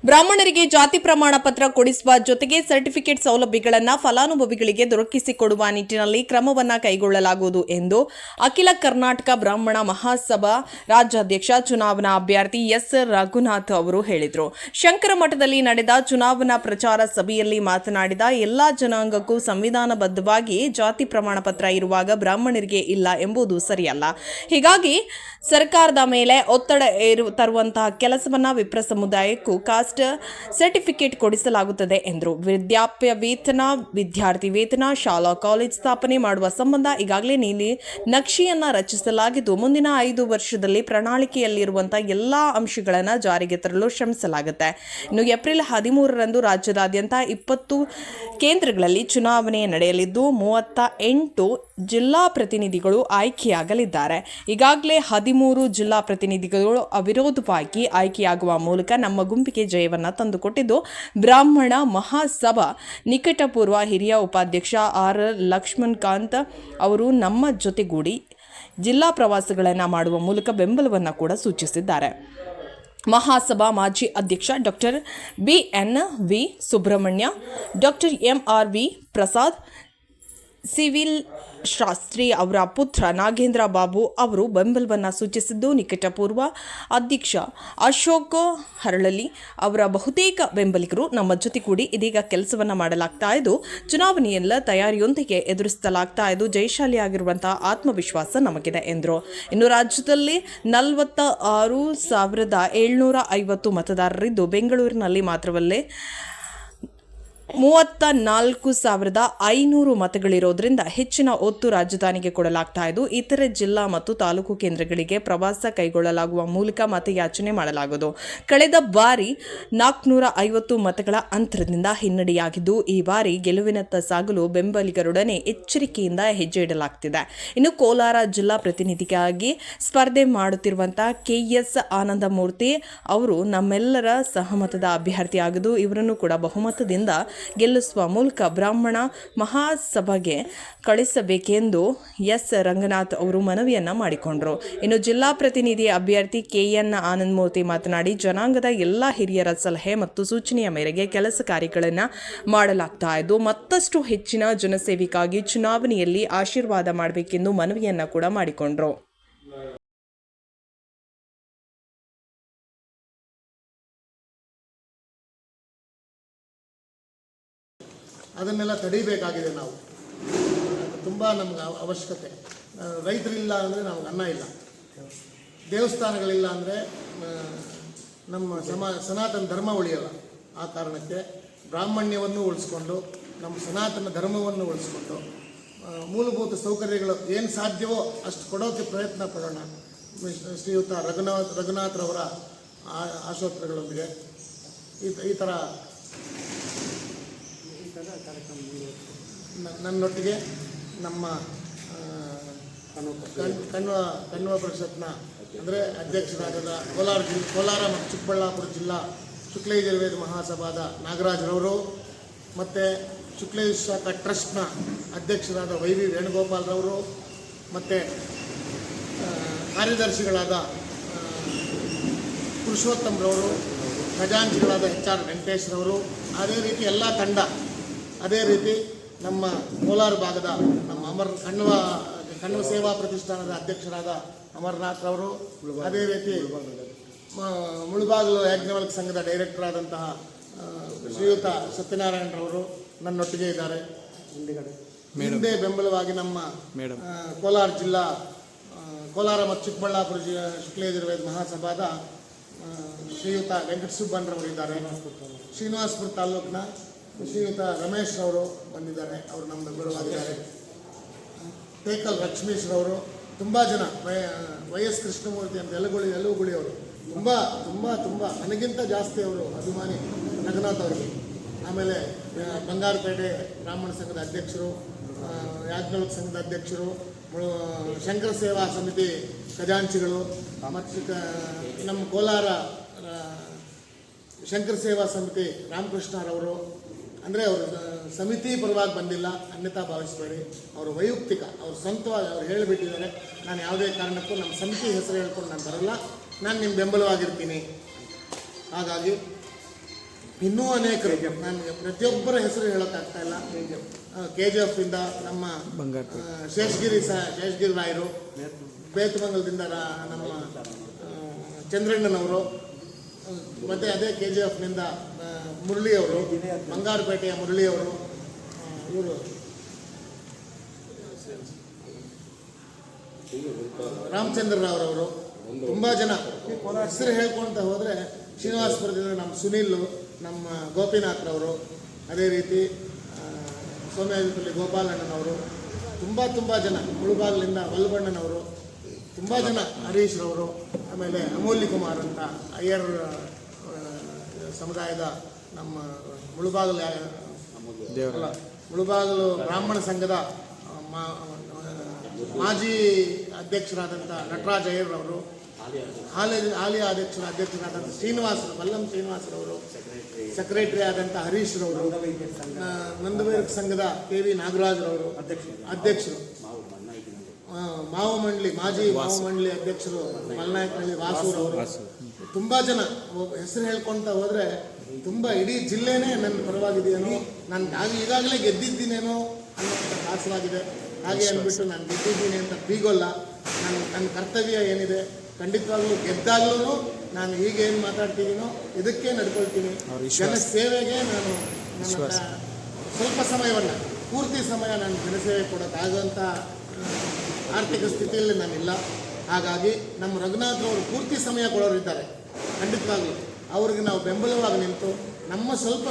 ಬ್ರಾಹ್ಮಣರಿಗೆ ಜಾತಿ ಪ್ರಮಾಣ ಪತ್ರ ಕೊಡಿಸುವ ಜೊತೆಗೆ ಸರ್ಟಿಫಿಕೇಟ್ ಸೌಲಭ್ಯಗಳನ್ನು ಫಲಾನುಭವಿಗಳಿಗೆ ದೊರಕಿಸಿಕೊಡುವ ನಿಟ್ಟಿನಲ್ಲಿ ಕ್ರಮವನ್ನು ಕೈಗೊಳ್ಳಲಾಗುವುದು ಎಂದು ಅಖಿಲ ಕರ್ನಾಟಕ ಬ್ರಾಹ್ಮಣ ಮಹಾಸಭಾ ರಾಜ್ಯಾಧ್ಯಕ್ಷ ಚುನಾವಣಾ ಅಭ್ಯರ್ಥಿ ಎಸ್ ರಘುನಾಥ್ ಅವರು ಹೇಳಿದರು. ಶಂಕರಮಠದಲ್ಲಿ ನಡೆದ ಚುನಾವಣಾ ಪ್ರಚಾರ ಸಭೆಯಲ್ಲಿ ಮಾತನಾಡಿದ ಎಲ್ಲಾ ಜನಾಂಗಕ್ಕೂ ಸಂವಿಧಾನಬದ್ಧವಾಗಿ ಜಾತಿ ಪ್ರಮಾಣ ಪತ್ರ ಇರುವಾಗ ಬ್ರಾಹ್ಮಣರಿಗೆ ಇಲ್ಲ ಎಂಬುದು ಸರಿಯಲ್ಲ. ಹೀಗಾಗಿ ಸರ್ಕಾರದ ಮೇಲೆ ಒತ್ತಡ ತರುವಂತಹ ಕೆಲಸವನ್ನ ವಿಪ್ರ ಸಮುದಾಯಕ್ಕೂ ಕಾಸ್ಟ್ ಸರ್ಟಿಫಿಕೇಟ್ ಕೊಡಿಸಲಾಗುತ್ತದೆ ಎಂದರು. ವೃದ್ಧಾಪ್ಯ ವೇತನ, ವಿದ್ಯಾರ್ಥಿ ವೇತನ, ಶಾಲಾ ಕಾಲೇಜು ಸ್ಥಾಪನೆ ಮಾಡುವ ಸಂಬಂಧ ಈಗಾಗಲೇ ನೀಲಿ ನಕ್ಷೆಯನ್ನ ರಚಿಸಲಾಗಿದ್ದು ಮುಂದಿನ 5 ವರ್ಷದಲ್ಲಿ ಪ್ರಣಾಳಿಕೆಯಲ್ಲಿರುವಂತಹ ಎಲ್ಲಾ ಅಂಶಗಳನ್ನು ಜಾರಿಗೆ ತರಲು ಶ್ರಮಿಸಲಾಗುತ್ತೆ. ಇನ್ನು ಏಪ್ರಿಲ್ 13ರಂದು ರಾಜ್ಯದಾದ್ಯಂತ 20 ಕೇಂದ್ರಗಳಲ್ಲಿ ಚುನಾವಣೆ ನಡೆಯಲಿದ್ದು 38 ಜಿಲ್ಲಾ ಪ್ರತಿನಿಧಿಗಳು ಆಯ್ಕೆಯಾಗಲಿದ್ದಾರೆ. ಈಗಾಗಲೇ 13 ಜಿಲ್ಲಾ ಪ್ರತಿನಿಧಿಗಳು ಅವಿರೋಧವಾಗಿ ಆಯ್ಕೆಯಾಗುವ ಮೂಲಕ ನಮ್ಮ ಗುಂಪಿಗೆ ಜಯವನ್ನು ತಂದುಕೊಟ್ಟಿದ್ದು ಬ್ರಾಹ್ಮಣ ಮಹಾಸಭಾ ನಿಕಟಪೂರ್ವ ಹಿರಿಯ ಉಪಾಧ್ಯಕ್ಷ ಆರ್ ಲಕ್ಷ್ಮಣಕಾಂತ್ ಅವರು ನಮ್ಮ ಜೊತೆಗೂಡಿ ಜಿಲ್ಲಾ ಪ್ರವಾಸಗಳನ್ನು ಮಾಡುವ ಮೂಲಕ ಬೆಂಬಲವನ್ನು ಕೂಡ ಸೂಚಿಸಿದ್ದಾರೆ. ಮಹಾಸಭಾ ಮಾಜಿ ಅಧ್ಯಕ್ಷ doctor BNV Subrahmanya, doctor MRV Prasad, ಸಿವಿಲ್ ಶಾಸ್ತ್ರಿ ಅವರ ಪುತ್ರ ನಾಗೇಂದ್ರ ಬಾಬು ಅವರು ಬೆಂಬಲವನ್ನು ಸೂಚಿಸಿದ್ದು, ನಿಕಟಪೂರ್ವ ಅಧ್ಯಕ್ಷ ಅಶೋಕ್ ಹರಳಲಿ ಅವರ ಬಹುತೇಕ ಬೆಂಬಲಿಗರು ನಮ್ಮ ಜೊತೆ ಕೂಡಿ ಇದೀಗ ಕೆಲಸವನ್ನು ಮಾಡಲಾಗ್ತಾ ಇದ್ದು ಚುನಾವಣೆಯೆಲ್ಲ ತಯಾರಿಯೊಂದಿಗೆ ಎದುರಿಸಲಾಗ್ತಾ ಇದ್ದು ಜಯಶಾಲಿಯಾಗಿರುವಂತಹ ಆತ್ಮವಿಶ್ವಾಸ ನಮಗಿದೆ ಎಂದರು. ಇನ್ನು ರಾಜ್ಯದಲ್ಲಿ 46,750 ಮತದಾರರಿದ್ದು ಬೆಂಗಳೂರಿನಲ್ಲಿ ಮಾತ್ರವಲ್ಲೇ 34,500 ಮತಗಳಿರೋದ್ರಿಂದ ಹೆಚ್ಚಿನ ಒತ್ತು ರಾಜಧಾನಿಗೆ ಕೊಡಲಾಗ್ತಾ ಇದ್ದು ಇತರೆ ಜಿಲ್ಲಾ ಮತ್ತು ತಾಲೂಕು ಕೇಂದ್ರಗಳಿಗೆ ಪ್ರವಾಸ ಕೈಗೊಳ್ಳಲಾಗುವ ಮೂಲಕ ಮತಯಾಚನೆ ಮಾಡಲಾಗುವುದು. ಕಳೆದ ಬಾರಿ 450 ಮತಗಳ ಅಂತರದಿಂದ ಹಿನ್ನಡೆಯಾಗಿದ್ದು ಈ ಬಾರಿ ಗೆಲುವಿನತ್ತ ಸಾಗಲು ಬೆಂಬಲಿಗರೊಡನೆ ಎಚ್ಚರಿಕೆಯಿಂದ ಹೆಜ್ಜೆ ಇಡಲಾಗ್ತಿದೆ. ಇನ್ನು ಕೋಲಾರ ಜಿಲ್ಲಾ ಪ್ರತಿನಿಧಿಗಾಗಿ ಸ್ಪರ್ಧೆ ಮಾಡುತ್ತಿರುವಂತಹ KS ಆನಂದಮೂರ್ತಿ ಅವರು ನಮ್ಮೆಲ್ಲರ ಸಹಮತದ ಅಭ್ಯರ್ಥಿಯಾಗಿದ್ದು ಇವರನ್ನು ಕೂಡ ಬಹುಮತದಿಂದ ಗೆಲ್ಲಿಸುವ ಮೂಲಕ ಬ್ರಾಹ್ಮಣ ಮಹಾಸಭೆಗೆ ಕಳಿಸಬೇಕೆಂದು ಎಸ್ ರಂಗನಾಥ್ ಅವರು ಮನವಿಯನ್ನ ಮಾಡಿಕೊಂಡರು. ಇನ್ನು ಜಿಲ್ಲಾ ಪ್ರತಿನಿಧಿ ಅಭ್ಯರ್ಥಿ KN ಆನಂದಮೂರ್ತಿ ಮಾತನಾಡಿ ಜನಾಂಗದ ಎಲ್ಲ ಹಿರಿಯರ ಸಲಹೆ ಮತ್ತು ಸೂಚನೆಯ ಮೇರೆಗೆ ಕೆಲಸ ಕಾರ್ಯಗಳನ್ನು ಮಾಡಲಾಗ್ತಾ ಇದ್ದು ಮತ್ತಷ್ಟು ಹೆಚ್ಚಿನ ಜನಸೇವೆಗಾಗಿ ಚುನಾವಣೆಯಲ್ಲಿ ಆಶೀರ್ವಾದ ಮಾಡಬೇಕೆಂದು ಮನವಿಯನ್ನ ಕೂಡ ಮಾಡಿಕೊಂಡರು. ಅದನ್ನೆಲ್ಲ ತಡಿಬೇಕಾಗಿದೆ. ನಾವು ತುಂಬ ನಮ್ಗೆ ಅವಶ್ಯಕತೆ. ರೈತರಿಲ್ಲ ಅಂದರೆ ನಮ್ಗೆ ಅನ್ನ ಇಲ್ಲ, ದೇವಸ್ಥಾನಗಳಿಲ್ಲ ಅಂದರೆ ನಮ್ಮ ಸನಾತನ ಧರ್ಮ ಉಳಿಯಲ್ಲ. ಆ ಕಾರಣಕ್ಕೆ ಬ್ರಾಹ್ಮಣ್ಯವನ್ನು ಉಳಿಸ್ಕೊಂಡು ನಮ್ಮ ಸನಾತನ ಧರ್ಮವನ್ನು ಉಳಿಸ್ಕೊಂಡು ಮೂಲಭೂತ ಸೌಕರ್ಯಗಳು ಏನು ಸಾಧ್ಯವೋ ಅಷ್ಟು ಕೊಡೋಕ್ಕೆ ಪ್ರಯತ್ನ ಪಡೋಣ. ಶ್ರೀಯುತ ರಘುನಾಥ್ರವರ ಆಶೋತ್ತರಗಳೊಂದಿಗೆ ಈ ಥರ ನನ್ನೊಟ್ಟಿಗೆ ನಮ್ಮ ಕಣ್ವ ಪರಿಷತ್ನ ಅಂದರೆ ಅಧ್ಯಕ್ಷರಾದ ಕೋಲಾರ ಮತ್ತು ಚಿಕ್ಕಬಳ್ಳಾಪುರ ಜಿಲ್ಲಾ ಶುಕ್ಲಯಜುರ್ವೇದ ಮಹಾಸಭಾದ ನಾಗರಾಜ್ರವರು ಮತ್ತು ಶುಕ್ಲಯಜುರ್ ಶಾಖಾ ಟ್ರಸ್ಟ್ನ ಅಧ್ಯಕ್ಷರಾದ YV ವೇಣುಗೋಪಾಲ್ರವರು ಮತ್ತು ಕಾರ್ಯದರ್ಶಿಗಳಾದ ಪುರುಷೋತ್ತಮ್ರವರು, ಖಜಾಂಚಿಗಳಾದ HR ವೆಂಕಟೇಶ್ರವರು, ಅದೇ ರೀತಿ ಎಲ್ಲ ತಂಡ, ಅದೇ ರೀತಿ ನಮ್ಮ ಕೋಲಾರ ಭಾಗದ ನಮ್ಮ ಕಣ್ವ ಸೇವಾ ಪ್ರತಿಷ್ಠಾನದ ಅಧ್ಯಕ್ಷರಾದ ಅಮರನಾಥ್ರವರು, ಅದೇ ರೀತಿ ಮುಳುಬಾಗಿಲು ಯಾಜ್ಞವಲ್ಕ ಸಂಘದ ಡೈರೆಕ್ಟರ್ ಆದಂತಹ ಶ್ರೀಯುತ ಸತ್ಯನಾರಾಯಣರವರು ನನ್ನೊಟ್ಟಿಗೆ ಇದ್ದಾರೆ. ಹಿಂದೆ ಬೆಂಬಲವಾಗಿ ನಮ್ಮ ಕೋಲಾರ ಮತ್ತು ಚಿಕ್ಕಬಳ್ಳಾಪುರ ಶುಕ್ಲಯಜುರ್ವೇದ ಮಹಾಸಭಾದ ಶ್ರೀಯುತ ವೆಂಕಟಸುಬ್ಬಣ್ಣರವರು ಇದ್ದಾರೆ. ಶ್ರೀನಿವಾಸಪುರ ತಾಲೂಕಿನ ಶ್ರೀಯುತ ರಮೇಶ್ ಅವರು ಬಂದಿದ್ದಾರೆ, ಅವರು ನಮ್ಮ ಬೆಂಬಲವಾಗಿದ್ದಾರೆ. ಟೇಕಲ್ ಲಕ್ಷ್ಮೀಶ್ರವರು, ತುಂಬ ಜನ, YS ಕೃಷ್ಣಮೂರ್ತಿ ಅಂತ ಯಲಗುಳಿ ಅವರು ತುಂಬ ತುಂಬ ತುಂಬ ನನಗಿಂತ ಜಾಸ್ತಿ ಅವರು ಅಭಿಮಾನಿ ರಘುನಾಥ್ ಅವರಿಗೆ. ಆಮೇಲೆ ಬಂಗಾರಪೇಟೆ ಬ್ರಾಹ್ಮಣ ಸಂಘದ ಅಧ್ಯಕ್ಷರು, ಯಾಜ್ಞವಲ್ಕ ಸಂಘದ ಅಧ್ಯಕ್ಷರು, ಶಂಕರ ಸೇವಾ ಸಮಿತಿ ಖಜಾಂಚಿಗಳು ಮತ್ತು ನಮ್ಮ ಕೋಲಾರ ಶಂಕರ ಸೇವಾ ಸಮಿತಿ ರಾಮಕೃಷ್ಣರವರು. ಅಂದರೆ ಅವರು ಸಮಿತಿ ಪರವಾಗಿ ಬಂದಿಲ್ಲ, ಅನ್ಯತಾ ಭಾವಿಸಬೇಡಿ. ಅವರು ವೈಯಕ್ತಿಕ, ಅವರು ಸ್ವಂತವಾಗಿ ಅವ್ರು ಹೇಳಿಬಿಟ್ಟಿದ್ದಾರೆ, ನಾನು ಯಾವುದೇ ಕಾರಣಕ್ಕೂ ನಮ್ಮ ಸಮಿತಿ ಹೆಸರು ಹೇಳ್ಕೊಂಡು ನಾನು ಬರಲ್ಲ, ನಾನು ನಿಮ್ಮ ಬೆಂಬಲವಾಗಿರ್ತೀನಿ. ಹಾಗಾಗಿ ಇನ್ನೂ ಅನೇಕರು ನನಗೆ ಪ್ರತಿಯೊಬ್ಬರ ಹೆಸರು ಹೇಳೋಕ್ಕಾಗ್ತಾ ಇಲ್ಲ. KGF ಇಂದ ನಮ್ಮ ಶೇಷಗಿರಿ ರಾಯರು, ಬೇತಮಂಗಲದಿಂದ ನಮ್ಮ ಚಂದ್ರಣ್ಣನವರು, ಮತ್ತು ಅದೇ KGFನಿಂದ ಮುರಳಿಯವರು, ಬಂಗಾರಪೇಟೆಯ ಮುರಳಿಯವರು, ಇವರು ರಾಮಚಂದ್ರ ರಾವ್ರವರು, ತುಂಬ ಜನ ಹೆಸರು ಹೇಳ್ಕೊಳ್ತಾ ಹೋದರೆ ಶ್ರೀನಿವಾಸಪುರದಿಂದ ನಮ್ಮ ಸುನೀಲ್, ನಮ್ಮ ಗೋಪಿನಾಥ್ರವರು, ಅದೇ ರೀತಿ ಸೋಮ್ಯಾಜಿಪಲ್ಲಿ ಗೋಪಾಲಣ್ಣನವರು, ತುಂಬ ಜನ, ಮುಳುಬಾಗಿಲಿಂದ ವಲ್ಲಭಣ್ಣನವರು, ತುಂಬ ಜನ, ಹರೀಶ್ ರವರು, ಆಮೇಲೆ ಅಮೂಲ್ಯ ಕುಮಾರ್ ಅಂತ ಅಯ್ಯರ್ ಸಮುದಾಯದ ನಮ್ಮ ಮುಳುಬಾಗಿಲು ಬ್ರಾಹ್ಮಣ ಸಂಘದ ಮಾಜಿ ಅಧ್ಯಕ್ಷರಾದಂಥ ನಟರಾಜ್ ಅಯ್ಯರ್ರವರು, ಹಾಲಿ ಅಧ್ಯಕ್ಷರಾದಂಥ ವಲ್ಲಂ ಶ್ರೀನಿವಾಸರವರು, ಸೆಕ್ರೆಟರಿ ಆದಂಥ ಹರೀಶ್ ರವರು, ನಂದವೇರ್ಕ ಸಂಘದ KV ನಾಗರಾಜ್ರವರು ಅಧ್ಯಕ್ಷರು, ಮಾಜಿ ಮಾವು ಮಂಡಳಿ ಅಧ್ಯಕ್ಷರು ಮಲ್ನಾಯಕನಹಳ್ಳಿ ವಾಸೂರವರು, ತುಂಬ ಜನ ಹೆಸರು ಹೇಳ್ಕೊಳ್ತಾ ಹೋದರೆ ತುಂಬ ಇಡೀ ಜಿಲ್ಲೆನೇ ನನ್ನ ಪರವಾಗಿದೆಯೇನೋ, ನಾನು ಈಗಾಗಲೇ ಗೆದ್ದಿದ್ದೀನೇನೋ ಅನ್ನೋಂಥ ಭಾಸವಾಗಿದೆ. ಹಾಗೆ ಅಂದ್ಬಿಟ್ಟು ನಾನು ಗೆದ್ದಿದ್ದೀನಿ ಅಂತ ಬೀಗೋಲ್ಲ. ನನ್ನ ಕರ್ತವ್ಯ ಏನಿದೆ, ಖಂಡಿತವಾಗ್ಲೂ ಗೆದ್ದಾಗ್ಲೂ ನಾನು ಈಗೇನು ಮಾತಾಡ್ತಿದ್ದೀನೋ ಇದಕ್ಕೆ ನಡ್ಕೊಳ್ತೀನಿ. ಜನ ಸೇವೆಗೆ ನಾನು ನನ್ನ ಸ್ವಲ್ಪ ಸಮಯವನ್ನು, ಪೂರ್ತಿ ಸಮಯ ನಾನು ಜನಸೇವೆ ಕೊಡೋಕ್ಕಾಗುವಂಥ ಆರ್ಥಿಕ ಸ್ಥಿತಿಯಲ್ಲಿ ನಾನಿಲ್ಲ. ಹಾಗಾಗಿ ನಮ್ಮ ರಘುನಾಥ್ರವರು ಪೂರ್ತಿ ಸಮಯ ಕೊಡೋರಿದ್ದಾರೆ. ಖಂಡಿತವಾಗ್ಲೂ ಅವ್ರಿಗೆ ನಾವು ಬೆಂಬಲವಾಗಿ ನಿಂತು ನಮ್ಮ ಸ್ವಲ್ಪ